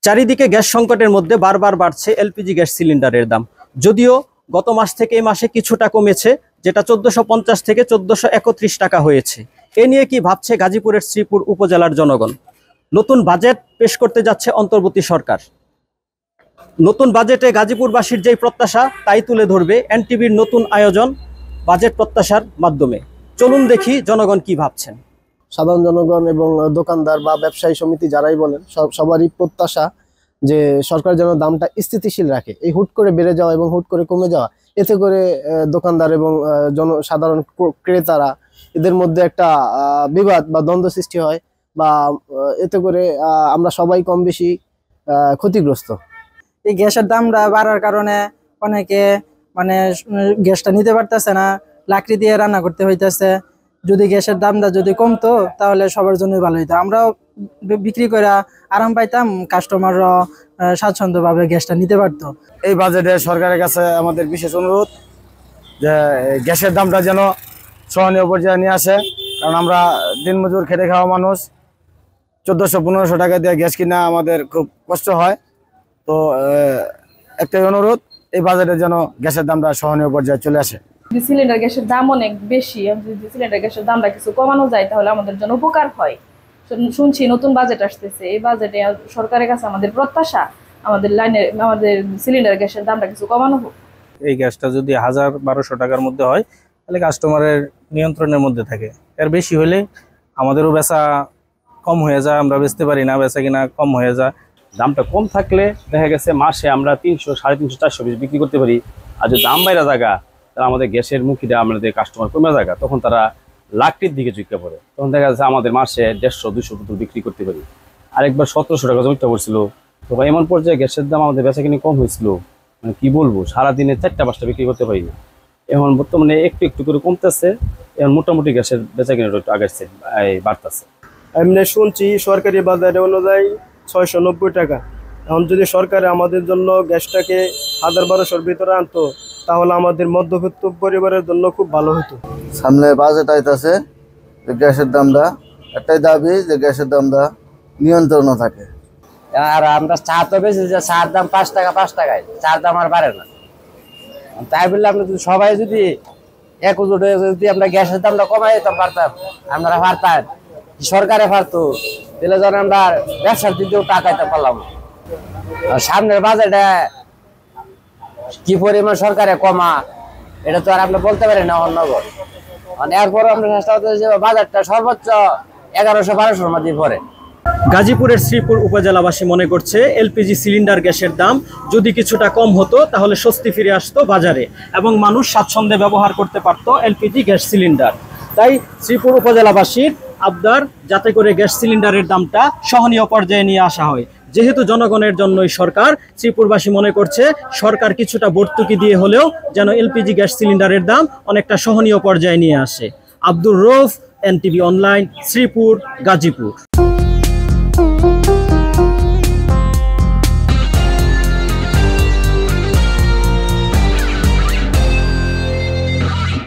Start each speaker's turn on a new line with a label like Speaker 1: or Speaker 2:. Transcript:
Speaker 1: চারিদিকে গ্যাস সংকটের মধ্যে বারবার বাড়ছে এলপিজি গ্যাস সিলিন্ডারের দাম। যদিও গত মাস থেকে এই মাসে কিছুটা কমেছে, যেটা 1450 থেকে 1431 টাকা হয়েছে। এ নিয়ে কি ভাবছে গাজীপুরের শ্রীপুর উপজেলার জনগণ? নতুন বাজেট পেশ করতে যাচ্ছে অন্তর্বর্তী সরকার। নতুন বাজেটে গাজীপুরবাসীর যেই প্রত্যাশা তাই তুলে ধরবে এনটিভির নতুন আয়োজন বাজেট প্রত্যাশার মাধ্যমে। চলুন দেখি জনগণ কি ভাবছেন।
Speaker 2: সাধারণ জনগণ এবং দোকানদার বা ব্যবসায়ী সমিতি যারাই বলেন সবারই প্রত্যাশা যে সরকার যেন দামটা স্থিতিশীল রাখে। এই হুট করে বেড়ে যাওয়া এবং হুট করে কমে যাওয়া, এতে করে দোকানদার এবং সাধারণ ক্রেতারা এদের মধ্যে একটা বিবাদ বা দ্বন্দ্ব সৃষ্টি হয়, বা এতে করে আমরা সবাই কম বেশি ক্ষতিগ্রস্ত।
Speaker 3: এই গ্যাসের দামটা বাড়ার কারণে অনেকে গ্যাসটা নিতে পারতেছে না, লাকড়ি দিয়ে রান্না করতে হইতেছে। যদি গ্যাসের দামটা যদি কমতো তাহলে সবার জন্য ভালো হইতো, আমরাও বিক্রি করে আরাম পাইতাম, কাস্টমাররা স্বাচ্ছন্দ্যভাবে গ্যাসটা নিতে পারতো।
Speaker 4: এই বাজেটে সরকারের কাছে আমাদের বিশেষ অনুরোধ যে গ্যাসের দামটা যেন সহনীয় পর্যায়ে নিয়ে আসে, কারণ আমরা দিনমজুর খেটে খাওয়া মানুষ, 1400-1500 টাকা দিয়ে গ্যাস কিনা আমাদের খুব কষ্ট হয়। তো একটাই অনুরোধ, এই বাজেটে যেন গ্যাসের দামটা সহনীয় পর্যায়ে চলে আসে।
Speaker 5: সিলিন্ডার গ্যাসের দাম অনেক বেশি, যদি সিলিন্ডার গ্যাসের দামটা কিছু কমানো যায় তাহলে আমাদের জন্য উপকার হয়। শুনছি নতুন বাজেট আসতেছে, এই বাজেটে সরকারের কাছে আমাদের প্রত্যাশা আমাদের সিলিন্ডার গ্যাসের দামটা কিছু কমানো হোক।
Speaker 6: এই গ্যাসটা যদি 1000-1200 টাকার মধ্যে হয় তাহলে কাস্টমারের নিয়ন্ত্রণের মধ্যে থাকে। এর বেশি হলে আমাদেরও বেচা কম হয়ে যায়, আমরা বেচতে পারি না, বেচা কিনা কম হয়ে যায়।
Speaker 7: দামটা কম থাকলে দেখা গেছে মাসে আমরা 300, 350, 400 বিক্রি করতে পারি। আর যদি দাম বাইরে জায়গা তাহলে আমাদের গ্যাসের মুখিটা আমাদের কাস্টমার কমে জায়গা, তখন তারা লাখটির দিকে ঝুঁকে পড়ে। তখন দেখা যাচ্ছে আমাদের মাসে 150-200 বোতল বিক্রি করতে পারি। আরেকবার 1700 টাকা জমিটা পড়ছিল। তো এমন পর্যায়ে গ্যাসের দাম আমাদের বেচা কিনে কম হয়েছিল, মানে কি বলবো, সারাদিনে 4টা-5টা বিক্রি করতে পারি না। এখন বর্তমানে একটু একটু করে কমতেছে, এখন মোটামুটি গ্যাসের বেচা কিনে একটু আগাচ্ছে, বাড়তেছে।
Speaker 8: এমনি শুনছি সরকারি বাজারে অনুযায়ী 690 টাকা। এখন যদি সরকারে আমাদের জন্য গ্যাসটাকে 1000-1200-র ভিতরে আনতো তাহলে আমাদের মধ্যবিত্ত পরিবারের জন্য খুব ভালো হতো।
Speaker 9: সামনে বাজেট আইতাছে, গ্যাসের দামটা একটাই দাবি যে গ্যাসের দামটা নিয়ন্ত্রণ থাকে।
Speaker 10: আর আমরা চা তো বেশি, যে চার দাম 5 টাকা 5 টাকায়, চার দাম আর বাড়ে না। তাই বললে আমরা যদি সবাই যদি একজোট হয়ে যদি আমরা গ্যাসের দামটা কমাই দিতে পারতাম, আমরা পারতাম, সরকারে পারতো, তাহলে যেন আমরা ব্যবসার দিকেও টাকাইতে পারলাম। আর সামনের বাজেটে কি পরিমাণ সরকারে কমা এটা তো আর আমরা বলতে পারি না অন্যগর। মানে এরপর আমরা চেষ্টা করতে যে বাজারটা সর্বোচ্চ 1100-1200-র মধ্যে পড়ে।
Speaker 1: গাজীপুরের শ্রীপুর উপজেলাবাসী মনে করছে এলপিজি সিলিন্ডার গ্যাসের দাম যদি কিছুটা কম হতো তাহলে স্বস্তি ফিরে আসতো বাজারে এবং মানুষ স্বাচ্ছন্দ্যে ব্যবহার করতে পারত এলপিজি গ্যাস সিলিন্ডার। তাই শ্রীপুর উপজেলাবাসীর আবদার যাতে করে গ্যাস সিলিন্ডারের দামটা সহনীয় পর্যায়ে নিয়ে আসা হয়। যেহেতু জনগণের জন্যই সরকার, শ্রীপুরবাসী মনে করছে সরকার কিছুটা ভর্তুকি দিয়ে হলেও যেন এলপিজি গ্যাস সিলিন্ডারের দাম অনেকটা সহনীয় পর্যায়ে নিয়ে আসে। Abdur Rauf, NTV online, Sreepur, Gazipur.